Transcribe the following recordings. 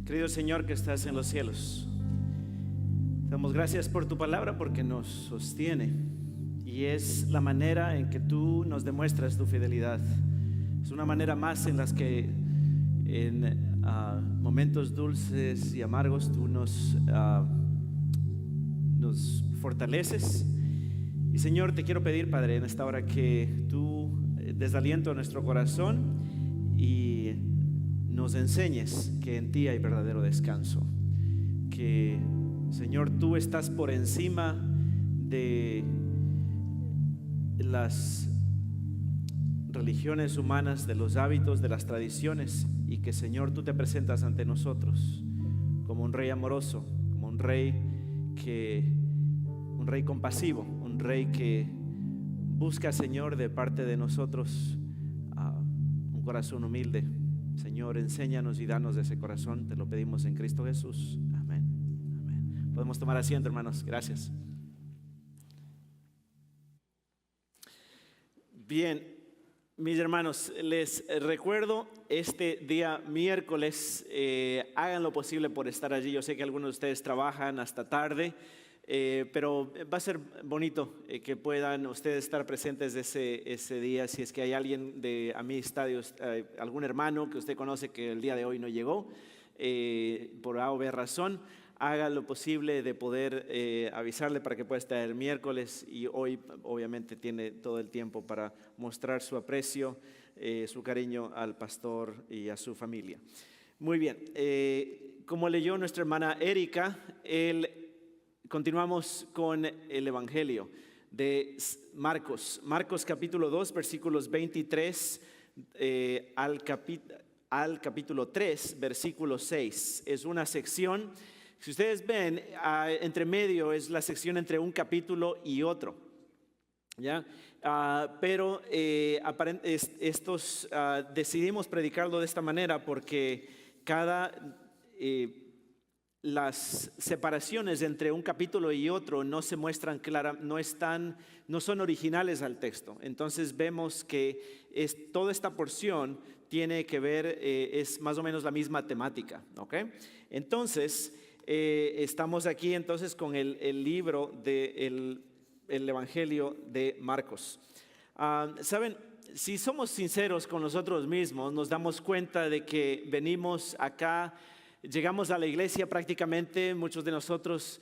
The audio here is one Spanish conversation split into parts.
Querido Señor que estás en los cielos, te damos gracias por tu palabra porque nos sostiene y es la manera en que tú nos demuestras tu fidelidad. Es una manera más en las que en momentos dulces y amargos tú nos fortaleces. Y Señor, te quiero pedir, Padre, en esta hora que tú des aliento a nuestro corazón y nos enseñes que en ti hay verdadero descanso. Que, Señor, tú estás por encima de las religiones humanas, de los hábitos, de las tradiciones, y que, Señor, tú te presentas ante nosotros como un rey amoroso, como un rey compasivo, un rey que busca, Señor, de parte de nosotros un corazón humilde. Señor, enséñanos y danos de ese corazón, te lo pedimos en Cristo Jesús. Amén. Amén. Podemos tomar asiento, hermanos. Gracias. Bien, mis hermanos, les recuerdo este día miércoles, hagan lo posible por estar allí. Yo sé que algunos de ustedes trabajan hasta tarde, pero va a ser bonito que puedan ustedes estar presentes ese día. Si es que hay alguien de amistad, algún hermano que usted conoce que el día de hoy no llegó, por A o B razón, haga lo posible de poder avisarle para que pueda estar el miércoles, y hoy obviamente tiene todo el tiempo para mostrar su aprecio, su cariño al pastor y a su familia. Muy bien, como leyó nuestra hermana Erika, continuamos con el Evangelio de Marcos. Marcos capítulo 2, versículos 23 al capítulo 3, versículo 6. Es una sección, si ustedes ven, entre medio es la sección entre un capítulo y otro, ¿ya? Pero decidimos predicarlo de esta manera porque las separaciones entre un capítulo y otro no se muestran claras, no son originales al texto. Entonces vemos que toda esta porción tiene que ver, es más o menos la misma temática, ¿ok? Entonces estamos aquí entonces con el libro del Evangelio de Marcos. Saben, si somos sinceros con nosotros mismos, nos damos cuenta de que venimos acá. Llegamos a la iglesia prácticamente muchos de nosotros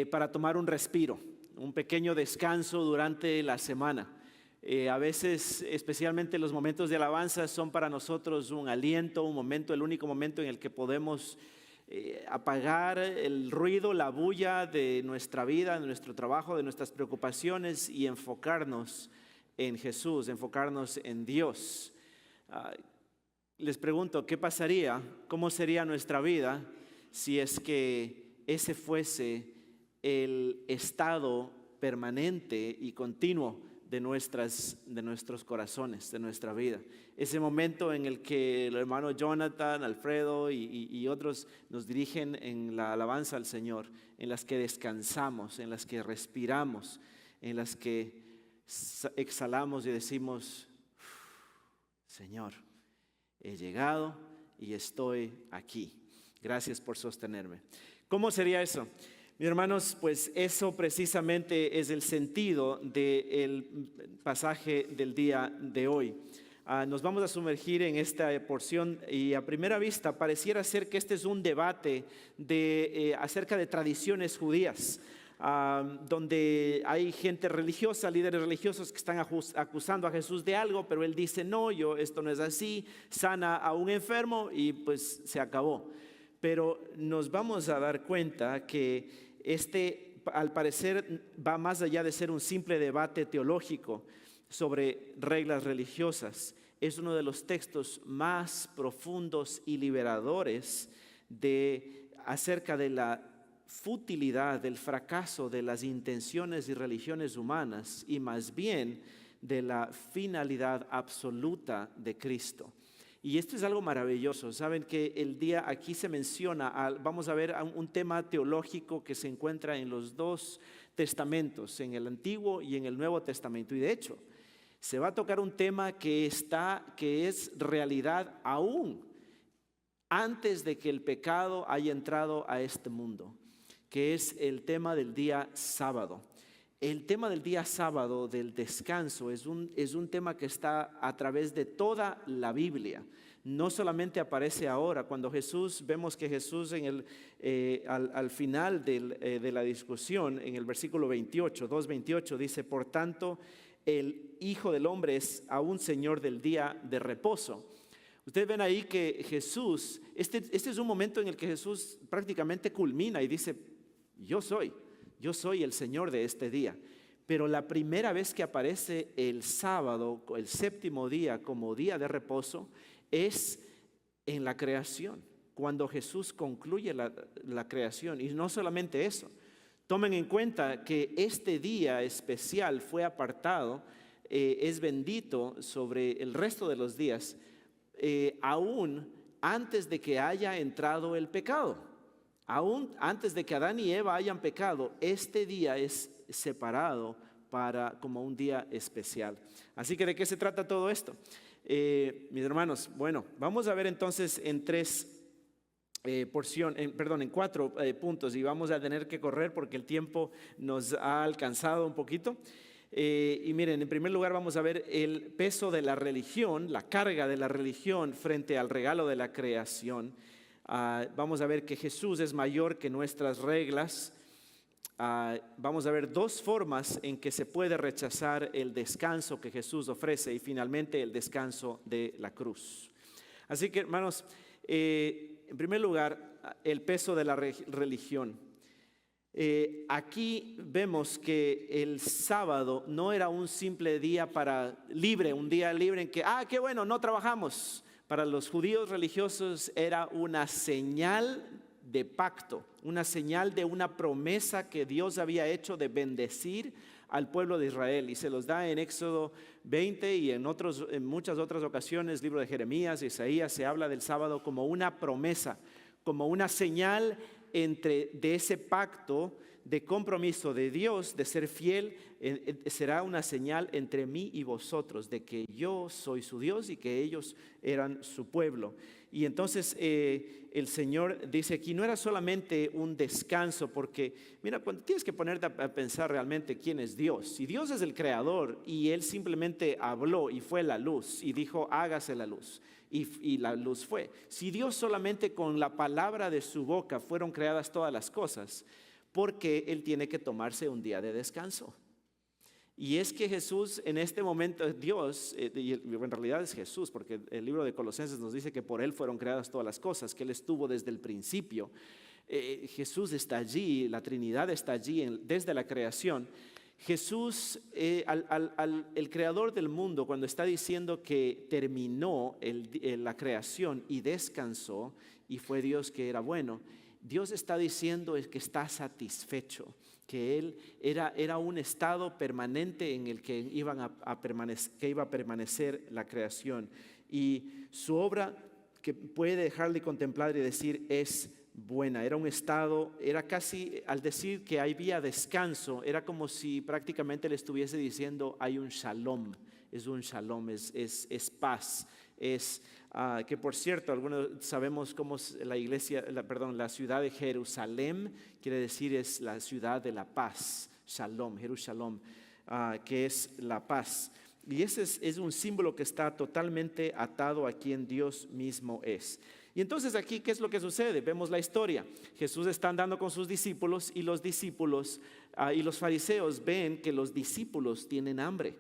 para tomar un respiro, un pequeño descanso durante la semana. A veces, especialmente los momentos de alabanza, son para nosotros un aliento, un momento, el único momento en el que podemos apagar el ruido, la bulla de nuestra vida, de nuestro trabajo, de nuestras preocupaciones y enfocarnos en Jesús, enfocarnos en Dios. Les pregunto, ¿qué pasaría? ¿Cómo sería nuestra vida si es que ese fuese el estado permanente y continuo de nuestros corazones, de nuestra vida? Ese momento en el que el hermano Jonathan, Alfredo y otros nos dirigen en la alabanza al Señor, en las que descansamos, en las que respiramos, en las que exhalamos y decimos: Señor, he llegado y estoy aquí. Gracias por sostenerme. ¿Cómo sería eso? Mis hermanos, pues eso precisamente es el sentido del pasaje del día de hoy. Nos vamos a sumergir en esta porción y a primera vista pareciera ser que este es un debate acerca de tradiciones judías. Donde hay gente religiosa, líderes religiosos que están acusando a Jesús de algo, pero él dice: no, esto no es así, sana a un enfermo y pues se acabó. Pero nos vamos a dar cuenta que al parecer va más allá de ser un simple debate teológico sobre reglas religiosas. Es uno de los textos más profundos y liberadores acerca de la futilidad, del fracaso de las intenciones y religiones humanas, y más bien de la finalidad absoluta de Cristo. Y esto es algo maravilloso. Saben que el día aquí se menciona, vamos a ver un tema teológico que se encuentra en los dos testamentos, en el Antiguo y en el Nuevo Testamento. Y de hecho, se va a tocar un tema que es realidad aún antes de que el pecado haya entrado a este mundo, que es el tema del día sábado. El tema del día sábado, del descanso, es un tema que está a través de toda la Biblia. No solamente aparece ahora, cuando vemos que Jesús al final de la discusión, en el versículo 28, 2:28, dice: por tanto, el Hijo del Hombre es aún Señor del día de reposo. Ustedes ven ahí que Jesús, este es un momento en el que Jesús prácticamente culmina y dice: yo soy el Señor de este día. Pero la primera vez que aparece el sábado, el séptimo día, como día de reposo, es en la creación, cuando Jesús concluye la creación. Y no solamente eso, tomen en cuenta que este día especial fue apartado, es bendito sobre el resto de los días, aún antes de que haya entrado el pecado. Aún antes de que Adán y Eva hayan pecado, este día es separado como un día especial. Así que, ¿de qué se trata todo esto? Mis hermanos, bueno, vamos a ver entonces en cuatro puntos, y vamos a tener que correr porque el tiempo nos ha alcanzado un poquito. Y miren, en primer lugar vamos a ver el peso de la religión, la carga de la religión frente al regalo de la creación. Vamos a ver que Jesús es mayor que nuestras reglas. Vamos a ver dos formas en que se puede rechazar el descanso que Jesús ofrece, y finalmente el descanso de la cruz. Así que, hermanos, en primer lugar, el peso de la religión. Aquí vemos que el sábado no era un simple día un día libre en que, qué bueno, no trabajamos. Para los judíos religiosos era una señal de pacto, una señal de una promesa que Dios había hecho de bendecir al pueblo de Israel, y se los da en Éxodo 20 y en muchas otras ocasiones, libro de Jeremías, Isaías, se habla del sábado como una promesa, como una señal de ese pacto de compromiso de Dios, de ser fiel. Será una señal entre mí y vosotros, de que yo soy su Dios y que ellos eran su pueblo. Y entonces el Señor dice aquí, no era solamente un descanso, porque mira, cuando tienes que ponerte a pensar realmente quién es Dios. Si Dios es el creador y Él simplemente habló y fue la luz y dijo: hágase la luz, y la luz fue. Si Dios solamente con la palabra de su boca fueron creadas todas las cosas, ¿por qué Él tiene que tomarse un día de descanso? Y es que Jesús en este momento, Dios, y en realidad es Jesús, porque el libro de Colosenses nos dice que por Él fueron creadas todas las cosas, que Él estuvo desde el principio. Jesús está allí, la Trinidad está allí desde la creación. Jesús, el creador del mundo, cuando está diciendo que terminó la creación y descansó, y fue Dios que era bueno, Dios está diciendo que está satisfecho, que Él era un estado permanente en el que iba a permanecer la creación. Y su obra, que puede dejar de contemplar y decir, es buena. Era un estado, era casi, al decir que había descanso, era como si prácticamente le estuviese diciendo: hay un shalom, es un shalom, es paz. Que por cierto, algunos sabemos cómo la ciudad de Jerusalén quiere decir es la ciudad de la paz, Shalom, Jerusalén, que es la paz. Y ese es un símbolo que está totalmente atado a quien Dios mismo es. Y entonces aquí, ¿qué es lo que sucede? Vemos la historia. Jesús está andando con sus discípulos, y los discípulos y los fariseos ven que los discípulos tienen hambre.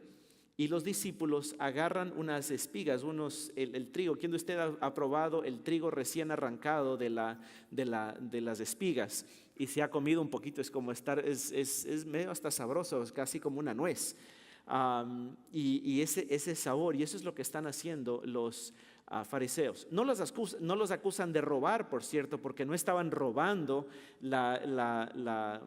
Y los discípulos agarran unas espigas, el trigo. ¿Quién de ustedes ha probado el trigo recién arrancado de las espigas? Y se ha comido un poquito, es como es medio hasta sabroso, es casi como una nuez. Y ese sabor, y eso es lo que están haciendo los fariseos. No los acusan de robar, por cierto, porque no estaban robando una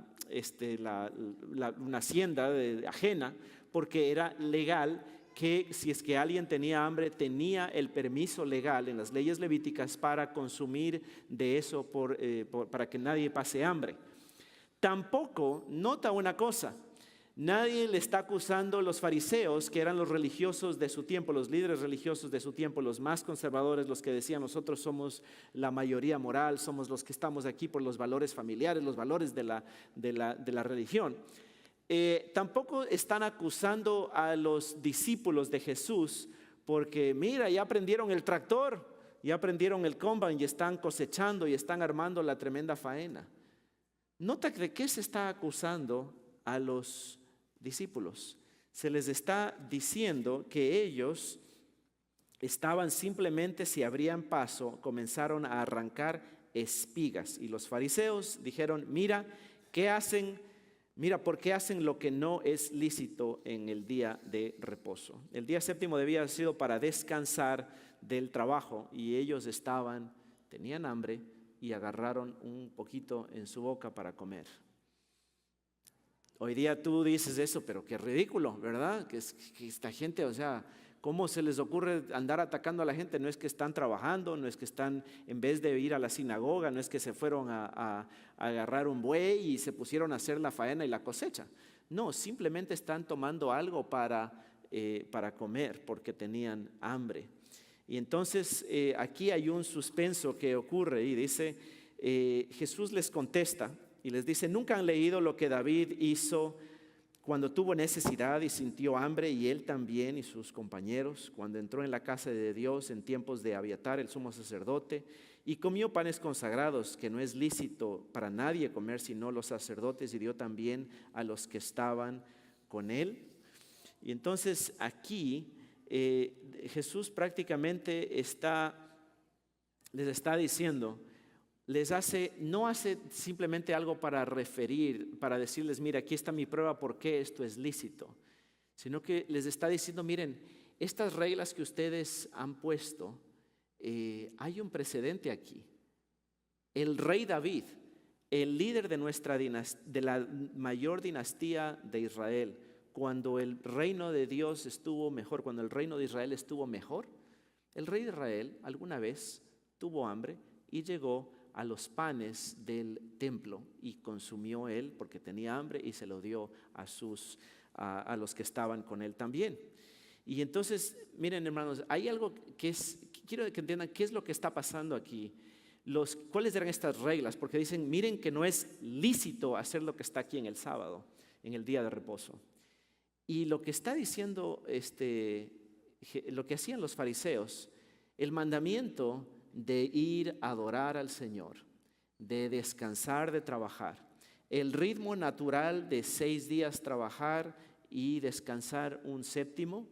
hacienda ajena, porque era legal que si es que alguien tenía hambre, tenía el permiso legal en las leyes levíticas para consumir de eso para que nadie pase hambre. Tampoco, nota una cosa, Nadie le está acusando a los fariseos, que eran los religiosos de su tiempo, los líderes religiosos de su tiempo, los más conservadores, los que decían nosotros somos la mayoría moral, somos los que estamos aquí por los valores familiares, los valores de la religión. Tampoco están acusando a los discípulos de Jesús porque mira, ya aprendieron el tractor, ya aprendieron el combine y están cosechando y están armando la tremenda faena. Nota de qué se está acusando a los discípulos. Se les está diciendo que ellos estaban simplemente, si abrían paso, comenzaron a arrancar espigas. Y los fariseos dijeron, mira, ¿qué hacen? Mira, ¿por qué hacen lo que no es lícito en el día de reposo? El día séptimo debía haber sido para descansar del trabajo y ellos tenían hambre y agarraron un poquito en su boca para comer. Hoy día tú dices eso, pero qué ridículo, ¿verdad? Que esta gente, o sea, ¿cómo se les ocurre andar atacando a la gente? No es que están trabajando, no es que están, en vez de ir a la sinagoga, no es que se fueron a agarrar un buey y se pusieron a hacer la faena y la cosecha. No, simplemente están tomando algo para comer porque tenían hambre. Y entonces aquí hay un suspenso que ocurre y dice, Jesús les contesta y les dice, ¿nunca han leído lo que David hizo cuando tuvo necesidad y sintió hambre, y él también y sus compañeros, cuando entró en la casa de Dios en tiempos de Abiatar, el sumo sacerdote, y comió panes consagrados, que no es lícito para nadie comer sino los sacerdotes, y dio también a los que estaban con él? Y entonces aquí Jesús prácticamente les está diciendo, no hace simplemente algo para referir, para decirles, mira, aquí está mi prueba por qué esto es lícito, sino que les está diciendo, miren, estas reglas que ustedes han puesto, hay un precedente aquí. El rey David, el líder de la mayor dinastía de Israel, cuando el reino de Dios estuvo mejor, cuando el reino de Israel estuvo mejor, el rey de Israel alguna vez tuvo hambre y llegó a los panes del templo y consumió él porque tenía hambre y se lo dio a los que estaban con él también. Y entonces, miren hermanos, hay algo quiero que entiendan qué es lo que está pasando aquí. ¿Cuáles eran estas reglas? Porque dicen, miren que no es lícito hacer lo que está aquí en el sábado, en el día de reposo. Y lo que está diciendo, lo que hacían los fariseos, el mandamiento de ir a adorar al Señor, de descansar de trabajar, el ritmo natural de 6 días trabajar y descansar un séptimo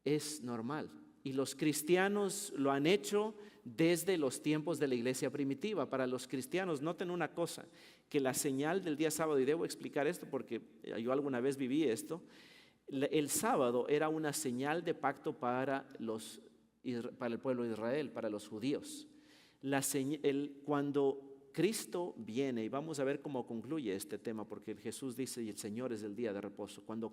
es normal. Y los cristianos lo han hecho desde los tiempos de la iglesia primitiva. Para los cristianos, noten una cosa, que la señal del día sábado, y debo explicar esto porque yo alguna vez viví esto, el sábado era una señal de pacto para el pueblo de Israel, para los judíos. Cuando Cristo viene, y vamos a ver cómo concluye este tema, porque Jesús dice, y el Señor es el día de reposo. Cuando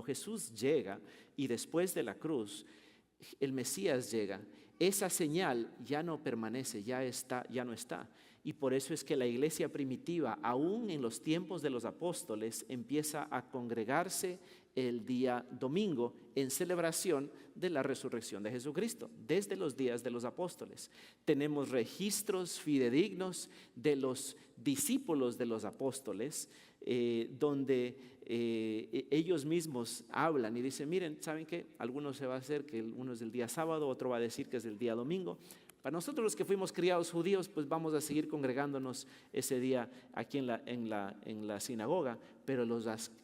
Jesús llega y después de la cruz, el Mesías llega, esa señal ya no permanece, ya no está. Y por eso es que la iglesia primitiva, aún en los tiempos de los apóstoles, empieza a congregarse el día domingo en celebración de la resurrección de Jesucristo, desde los días de los apóstoles. Tenemos registros fidedignos de los discípulos de los apóstoles, donde ellos mismos hablan y dicen, miren, ¿saben qué? Algunos se va a hacer que uno es del día sábado, otro va a decir que es del día domingo. Para nosotros los que fuimos criados judíos, pues vamos a seguir congregándonos ese día aquí en la sinagoga, pero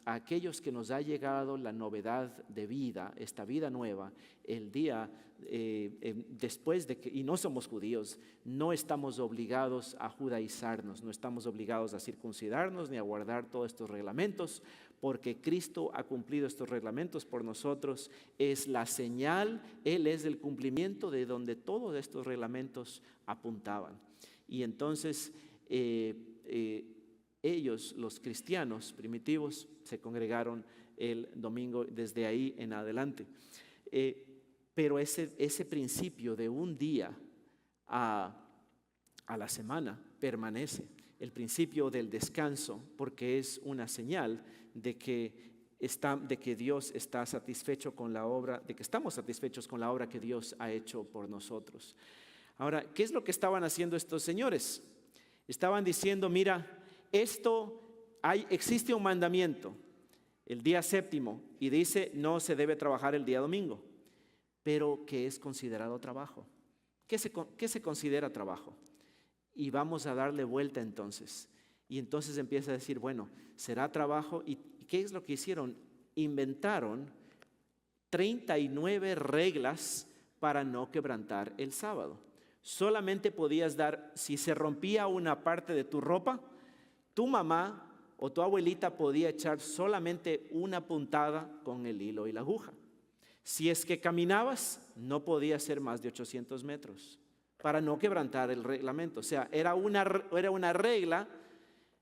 aquellos que nos ha llegado la novedad de vida, esta vida nueva, el día después de que, y no somos judíos, no estamos obligados a judaizarnos, no estamos obligados a circuncidarnos ni a guardar todos estos reglamentos, porque Cristo ha cumplido estos reglamentos por nosotros. Es la señal, Él es el cumplimiento de donde todos estos reglamentos apuntaban. Y entonces ellos, los cristianos primitivos, se congregaron el domingo desde ahí en adelante. Pero ese principio de un día a la semana permanece. El principio del descanso, porque es una señal de que de que Dios está satisfecho con la obra, de que estamos satisfechos con la obra que Dios ha hecho por nosotros. Ahora, ¿qué es lo que estaban haciendo estos señores? Estaban diciendo, mira, existe un mandamiento, el día séptimo, y dice, no se debe trabajar el día domingo, pero ¿qué es considerado trabajo? ¿Qué se considera trabajo? Y vamos a darle vuelta entonces. Y entonces empieza a decir, bueno, será trabajo. ¿Y qué es lo que hicieron? Inventaron 39 reglas para no quebrantar el sábado. Solamente podías si se rompía una parte de tu ropa, tu mamá o tu abuelita podía echar solamente una puntada con el hilo y la aguja. Si es que caminabas, no podía ser más de 800 metros para no quebrantar el reglamento. O sea, era una regla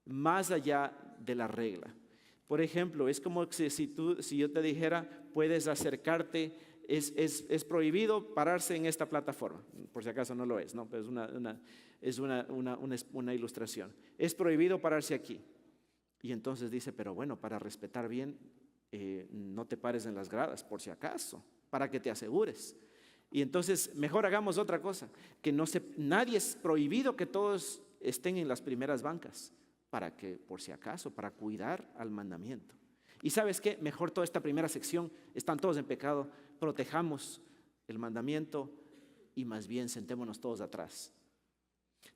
más allá de la regla. Por ejemplo, es como si yo te dijera, puedes acercarte, es prohibido pararse en esta plataforma. Por si acaso no lo es, ¿no? Pero es una ilustración. Es prohibido pararse aquí. Y entonces dice, pero bueno, para respetar bien, no te pares en las gradas, por si acaso, para que te asegures. Y entonces mejor hagamos otra cosa, nadie es prohibido que todos estén en las primeras bancas, para que, por si acaso, para cuidar al mandamiento. Y ¿sabes qué? Mejor toda esta primera sección, están todos en pecado, protejamos el mandamiento y más bien sentémonos todos atrás.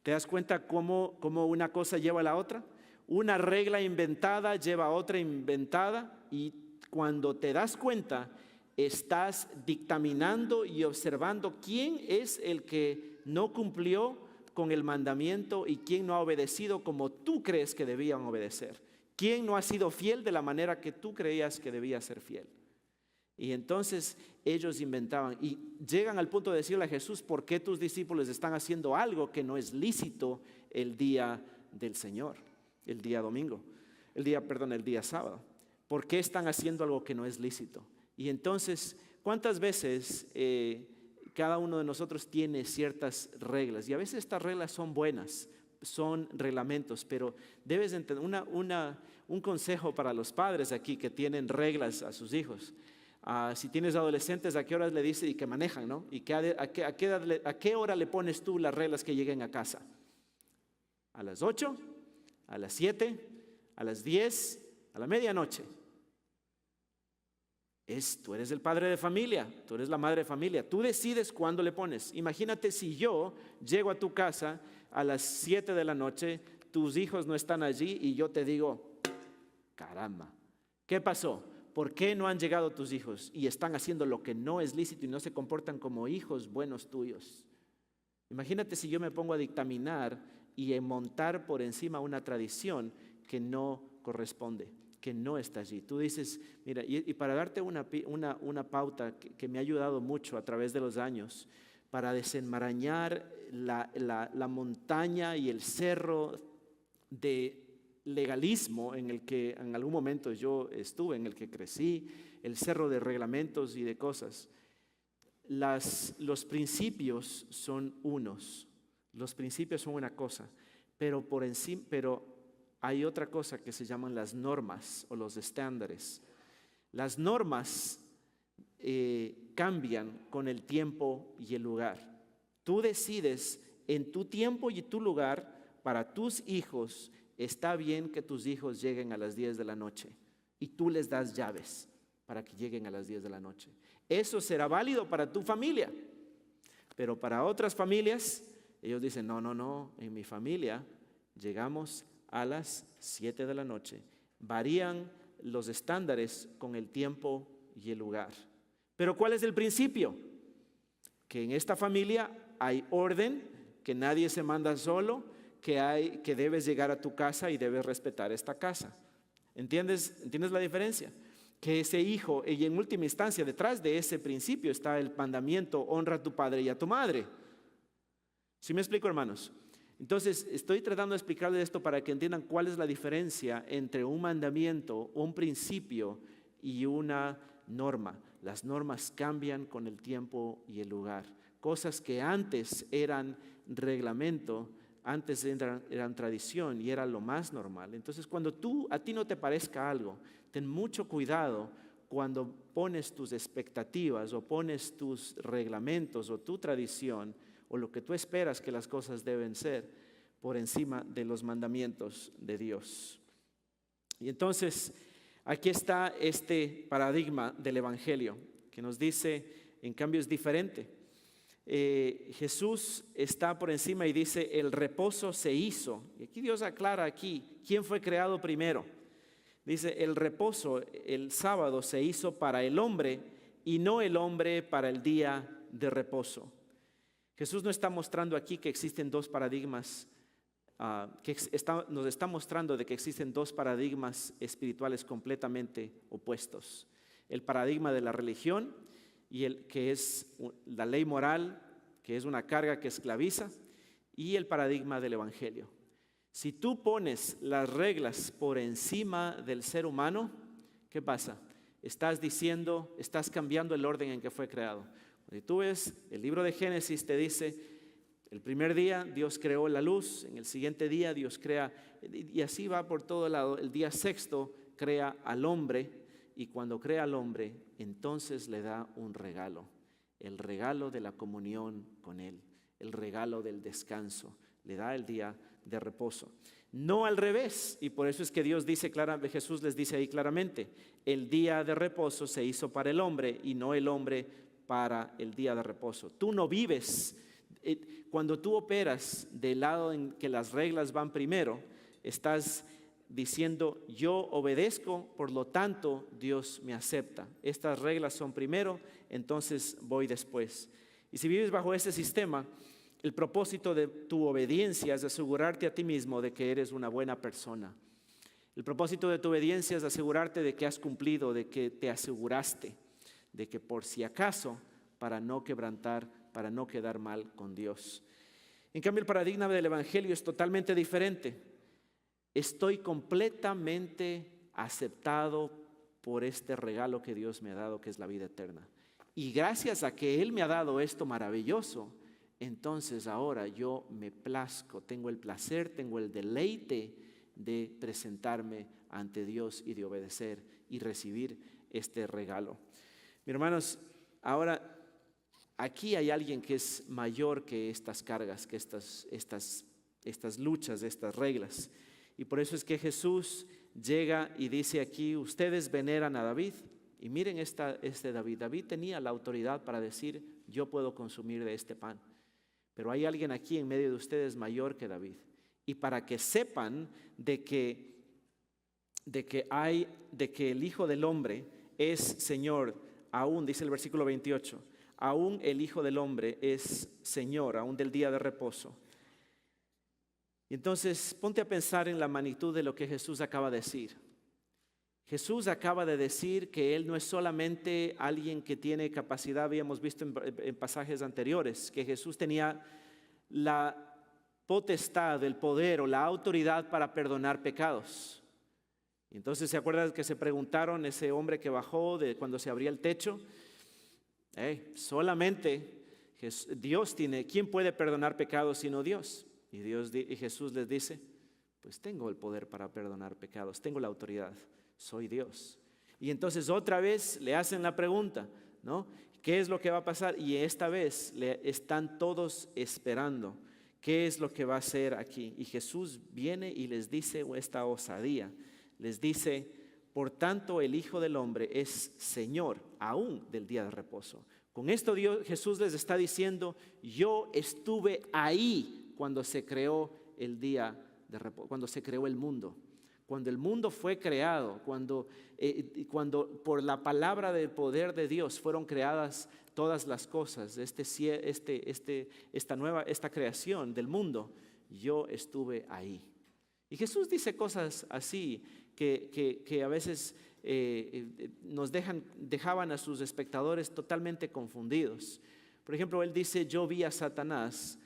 ¿Te das cuenta cómo una cosa lleva a la otra? Una regla inventada lleva a otra inventada, y cuando te das cuenta, estás dictaminando y observando quién es el que no cumplió con el mandamiento y quién no ha obedecido como tú crees que debían obedecer. Quién no ha sido fiel de la manera que tú creías que debía ser fiel. Y entonces ellos inventaban y llegan al punto de decirle a Jesús, ¿por qué tus discípulos están haciendo algo que no es lícito el día del Señor? El día domingo, el día sábado. ¿Por qué están haciendo algo que no es lícito? Y entonces, ¿cuántas veces cada uno de nosotros tiene ciertas reglas? Y a veces estas reglas son buenas, son reglamentos, pero debes entender un consejo para los padres aquí que tienen reglas a sus hijos. Si tienes adolescentes, ¿a qué horas le dices y que manejan, no? ¿Y a qué hora le pones tú las reglas que lleguen a casa? ¿A las 8? ¿A las 7? ¿A las 10? ¿A la medianoche? Tú eres el padre de familia, tú eres la madre de familia, tú decides cuándo le pones. Imagínate si yo llego a tu casa a las 7 de la noche, tus hijos no están allí y yo te digo, caramba, ¿qué pasó? ¿Por qué no han llegado tus hijos y están haciendo lo que no es lícito y no se comportan como hijos buenos tuyos? Imagínate si yo me pongo a dictaminar y a montar por encima una tradición que no corresponde, que no está allí. Tú dices, mira, y para darte una pauta que me ha ayudado mucho a través de los años, para desenmarañar la montaña y el cerro de legalismo en el que en algún momento yo estuve, en el que crecí, el cerro de reglamentos y de cosas. Los principios son unos, los principios son una cosa, pero hay otra cosa que se llaman las normas o los estándares. Las normas cambian con el tiempo y el lugar. Tú decides en tu tiempo y tu lugar para tus hijos. Está bien que tus hijos lleguen a las 10 de la noche y tú les das llaves para que lleguen a las 10 de la noche. Eso será válido para tu familia, pero para otras familias, ellos dicen, no, en mi familia llegamos a las 7 de la noche. Varían los estándares con el tiempo y el lugar. Pero ¿cuál es el principio? Que en esta familia hay orden, que nadie se manda solo, que debes llegar a tu casa y debes respetar esta casa. ¿Entiendes la diferencia? Que ese hijo, y en última instancia, detrás de ese principio está el mandamiento, honra a tu padre y a tu madre. ¿Sí me explico, hermanos? Entonces, estoy tratando de explicarles esto para que entiendan cuál es la diferencia entre un mandamiento, un principio y una norma. Las normas cambian con el tiempo y el lugar. Cosas que antes eran reglamento, antes eran tradición y era lo más normal. Entonces, cuando a ti no te parezca algo, ten mucho cuidado cuando pones tus expectativas o pones tus reglamentos o tu tradición o lo que tú esperas que las cosas deben ser por encima de los mandamientos de Dios. Y entonces, aquí está este paradigma del Evangelio que nos dice, en cambio es diferente. Jesús está por encima y dice, el reposo se hizo. Y aquí Dios aclara quién fue creado primero. Dice, el reposo, el sábado, se hizo para el hombre y no el hombre para el día de reposo. Jesús no está mostrando aquí que existen dos paradigmas, nos está mostrando de que existen dos paradigmas espirituales completamente opuestos. El paradigma de la religión y el que es la ley moral, que es una carga que esclaviza, y el paradigma del Evangelio. Si tú pones las reglas por encima del ser humano, ¿qué pasa? Estás cambiando el orden en que fue creado. Si tú ves, el libro de Génesis te dice, el primer día Dios creó la luz, en el siguiente día Dios crea, y así va por todo lado. El día sexto crea al hombre, y cuando crea al hombre, entonces le da un regalo, el regalo de la comunión con Él, el regalo del descanso, le da el día de reposo. No al revés, y por eso es que Jesús les dice ahí claramente, el día de reposo se hizo para el hombre y no el hombre para el día de reposo. Tú no vives, cuando tú operas del lado en que las reglas van primero, estás diciendo, yo obedezco, por lo tanto Dios me acepta. Estas reglas son primero, entonces voy después. Y si vives bajo ese sistema, el propósito de tu obediencia es asegurarte a ti mismo de que eres una buena persona. El propósito de tu obediencia es asegurarte de que has cumplido, de que te aseguraste, de que por si acaso, para no quebrantar, para no quedar mal con Dios. En cambio, el paradigma del Evangelio es totalmente diferente. Estoy completamente aceptado por este regalo que Dios me ha dado, que es la vida eterna. Y gracias a que Él me ha dado esto maravilloso, entonces ahora yo me plazco, tengo el placer, tengo el deleite de presentarme ante Dios y de obedecer y recibir este regalo. Mis hermanos, ahora aquí hay alguien que es mayor que estas cargas, que estas luchas, estas reglas. Y por eso es que Jesús llega y dice aquí, ustedes veneran a David. Y miren este David. David tenía la autoridad para decir, yo puedo consumir de este pan. Pero hay alguien aquí en medio de ustedes mayor que David. Y para que sepan de que el Hijo del Hombre es Señor, aún, dice el versículo 28, aún el Hijo del Hombre es Señor, aún del día de reposo. Entonces, ponte a pensar en la magnitud de lo que Jesús acaba de decir. Jesús acaba de decir que Él no es solamente alguien que tiene capacidad, habíamos visto en pasajes anteriores, que Jesús tenía la potestad, el poder o la autoridad para perdonar pecados. Entonces, ¿se acuerdan que se preguntaron ese hombre que bajó cuando se abría el techo? Solamente Dios tiene, ¿quién puede perdonar pecados sino Dios? Y Jesús les dice, pues tengo el poder para perdonar pecados, tengo la autoridad, soy Dios. Y entonces otra vez le hacen la pregunta, ¿no? ¿Qué es lo que va a pasar? Y esta vez están todos esperando, ¿qué es lo que va a hacer aquí? Y Jesús viene y les dice esta osadía, les dice, por tanto el Hijo del Hombre es Señor aún del día de reposo. Con esto Jesús les está diciendo, yo estuve ahí cuando se creó el día de reposo, cuando se creó el mundo. Cuando el mundo fue creado, cuando por la palabra del poder de Dios fueron creadas todas las cosas, esta creación del mundo, yo estuve ahí. Y Jesús dice cosas así que a veces dejaban a sus espectadores totalmente confundidos. Por ejemplo, Él dice, yo vi a Satanás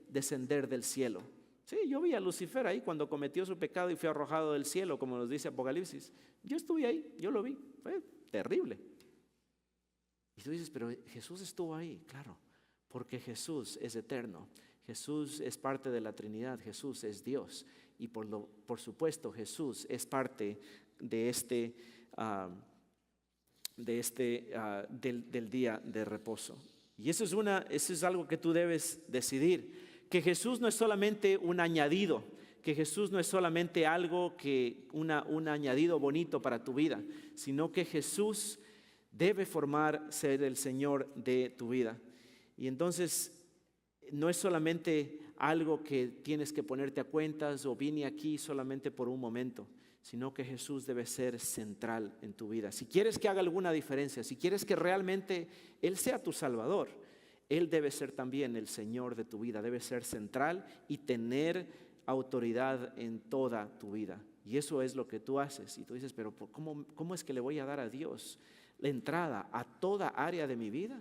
descender del cielo. Sí, yo vi a Lucifer ahí cuando cometió su pecado y fue arrojado del cielo, como nos dice Apocalipsis. Yo estuve ahí, yo lo vi, fue terrible. Y tú dices, pero Jesús estuvo ahí, claro, porque Jesús es eterno. Jesús es parte de la Trinidad, Jesús es Dios. Y por supuesto Jesús es parte de del día de reposo. Y eso es algo que tú debes decidir, que Jesús no es solamente un añadido, que Jesús no es solamente algo un añadido bonito para tu vida, sino que Jesús debe ser el Señor de tu vida. Y entonces no es solamente algo que tienes que ponerte a cuentas o vine aquí solamente por un momento, sino que Jesús debe ser central en tu vida. Si quieres que haga alguna diferencia, si quieres que realmente Él sea tu Salvador, Él debe ser también el Señor de tu vida, debe ser central y tener autoridad en toda tu vida. Y eso es lo que tú haces. Y tú dices, pero ¿cómo es que le voy a dar a Dios la entrada a toda área de mi vida?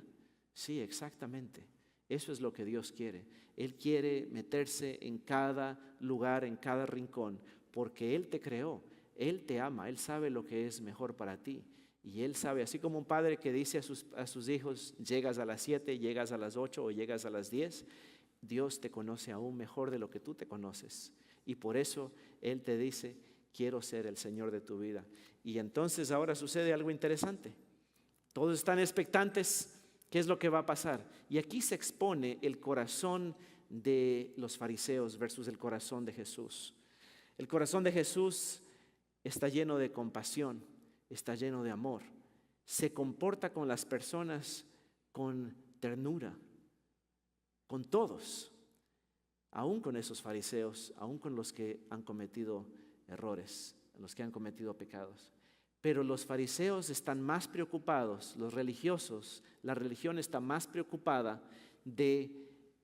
Sí, exactamente. Eso es lo que Dios quiere. Él quiere meterse en cada lugar, en cada rincón, porque Él te creó, Él te ama, Él sabe lo que es mejor para ti. Y Él sabe, así como un padre que dice a sus hijos, llegas a las 7, llegas a las 8 o llegas a las 10, Dios te conoce aún mejor de lo que tú te conoces. Y por eso Él te dice, quiero ser el Señor de tu vida. Y entonces ahora sucede algo interesante. Todos están expectantes. ¿Qué es lo que va a pasar? Y aquí se expone el corazón de los fariseos versus el corazón de Jesús. El corazón de Jesús está lleno de compasión, está lleno de amor. Se comporta con las personas con ternura, con todos, aún con esos fariseos, aún con los que han cometido errores, los que han cometido pecados. Pero los fariseos están más preocupados, los religiosos, la religión está más preocupada de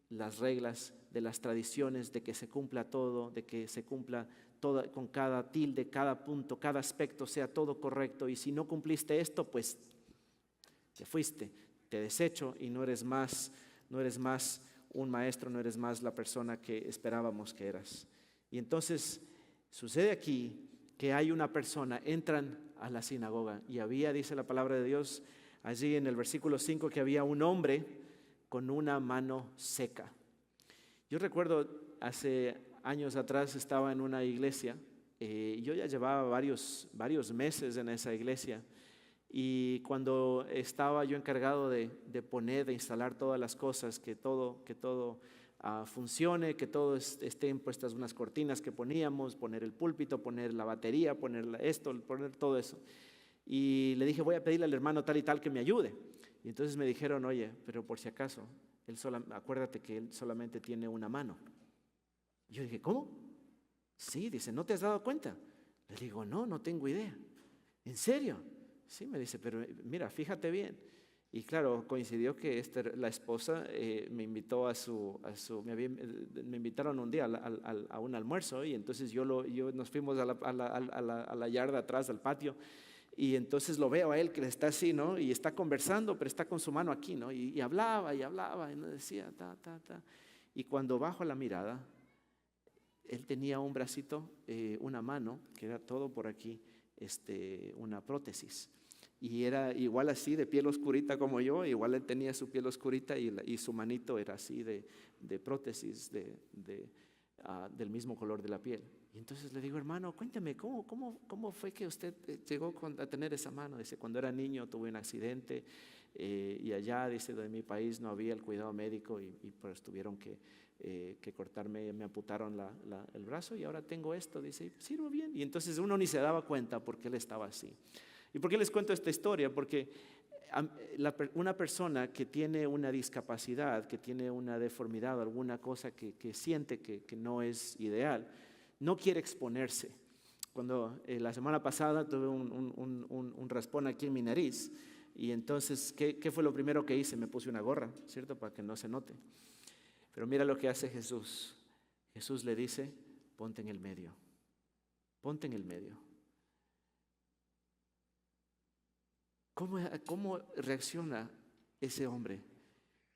las reglas, de las tradiciones, de que se cumpla todo, de que se cumpla todo con cada tilde, cada punto, cada aspecto sea todo correcto. Y si no cumpliste esto, pues te fuiste, te desecho y no eres más un maestro, no eres más la persona que esperábamos que eras. Y entonces sucede aquí que hay una persona, entran a la sinagoga y había, dice la palabra de Dios, allí en el versículo 5, que había un hombre con una mano seca. Yo recuerdo hace años atrás estaba en una iglesia, yo ya llevaba varios meses en esa iglesia, y cuando estaba yo encargado de instalar todas las cosas, que todo funcione, que todo estén puestas unas cortinas que poníamos, poner el púlpito, poner la batería, poner poner todo eso. Y le dije, voy a pedirle al hermano tal y tal que me ayude. Y entonces me dijeron, oye, pero por si acaso, acuérdate que él solamente tiene una mano. Y yo dije, ¿cómo? Sí, dice, ¿no te has dado cuenta? Le digo, no tengo idea. ¿En serio? Sí, me dice, pero mira, fíjate bien. Y claro, coincidió que la esposa me invitó me invitaron un día a un almuerzo, y entonces nos fuimos a la yarda atrás, al patio, y entonces lo veo a él que está así, ¿no? Y está conversando, pero está con su mano aquí, ¿no? Y hablaba, y nos decía, Y cuando bajo la mirada, él tenía un bracito, una mano, que era todo por aquí, una prótesis. Y era igual así, de piel oscurita como yo, igual él tenía su piel oscurita y su manito era así de prótesis, del mismo color de la piel. Y entonces le digo, hermano, cuéntame, ¿cómo fue que usted llegó a tener esa mano? Dice, cuando era niño tuve un accidente y allá, dice, de mi país no había el cuidado médico y pues tuvieron que cortarme, me amputaron el brazo y ahora tengo esto, dice, y sirvo bien. Y entonces uno ni se daba cuenta porque él estaba así. ¿Y por qué les cuento esta historia? Porque una persona que tiene una discapacidad, que tiene una deformidad, alguna cosa que siente que no es ideal, no quiere exponerse. Cuando la semana pasada tuve un raspón aquí en mi nariz, y entonces, ¿qué fue lo primero que hice? Me puse una gorra, ¿cierto? Para que no se note. Pero mira lo que hace Jesús. Jesús le dice, ponte en el medio. Ponte en el medio. ¿Cómo reacciona ese hombre?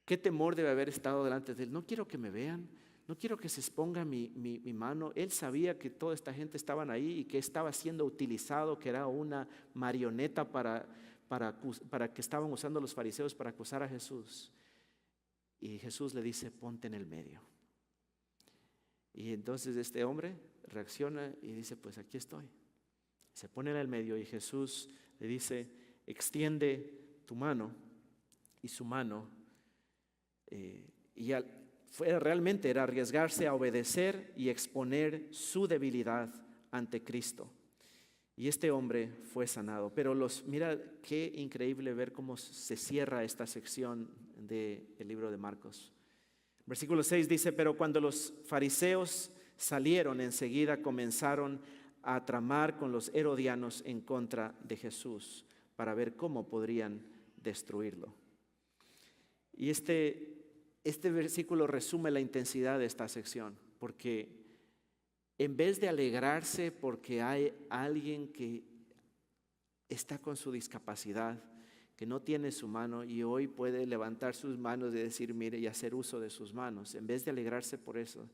¿Qué temor debe haber estado delante de él? No quiero que me vean, no quiero que se exponga mi mano. Él sabía que toda esta gente estaban ahí y que estaba siendo utilizado, que era una marioneta para que estaban usando los fariseos para acusar a Jesús. Y Jesús le dice, ponte en el medio. Y entonces este hombre reacciona y dice, pues aquí estoy. Se pone en el medio y Jesús le dice, extiende tu mano. Y su mano, realmente era arriesgarse a obedecer y exponer su debilidad ante Cristo. Y este hombre fue sanado. Pero mira qué increíble ver cómo se cierra esta sección del libro de Marcos. Versículo 6 dice, pero cuando los fariseos salieron, enseguida comenzaron a tramar con los herodianos en contra de Jesús para ver cómo podrían destruirlo. Y este versículo resume la intensidad de esta sección, porque en vez de alegrarse porque hay alguien que está con su discapacidad, que no tiene su mano y hoy puede levantar sus manos y decir, mire, y hacer uso de sus manos, en vez de alegrarse por eso,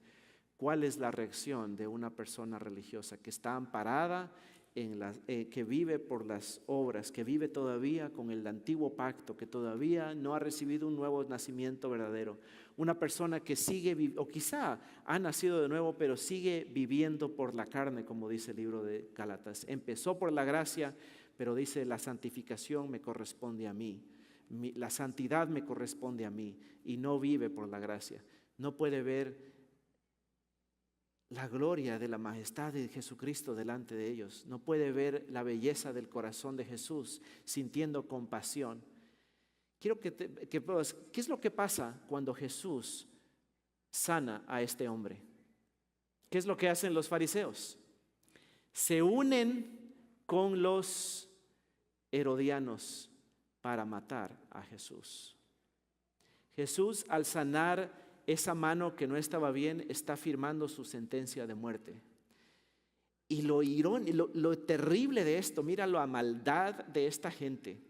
¿cuál es la reacción de una persona religiosa que está amparada que vive por las obras, que vive todavía con el antiguo pacto, que todavía no ha recibido un nuevo nacimiento verdadero? Una persona que sigue, o quizá ha nacido de nuevo, pero sigue viviendo por la carne, como dice el libro de Gálatas. Empezó por la gracia, pero dice, la santificación me corresponde a mí, la santidad me corresponde a mí, y no vive por la gracia. No puede ver la gloria de la majestad de Jesucristo delante de ellos. No puede ver la belleza del corazón de Jesús sintiendo compasión. Quiero que veas, ¿qué es lo que pasa cuando Jesús sana a este hombre? ¿Qué es lo que hacen los fariseos? Se unen con los herodianos para matar a Jesús. Jesús, al sanar esa mano que no estaba bien, está firmando su sentencia de muerte. Y lo terrible de esto, mira la maldad de esta gente.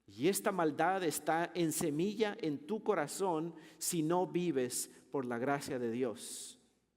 Y esta maldad está en semilla en tu corazón si no vives por la gracia de Dios.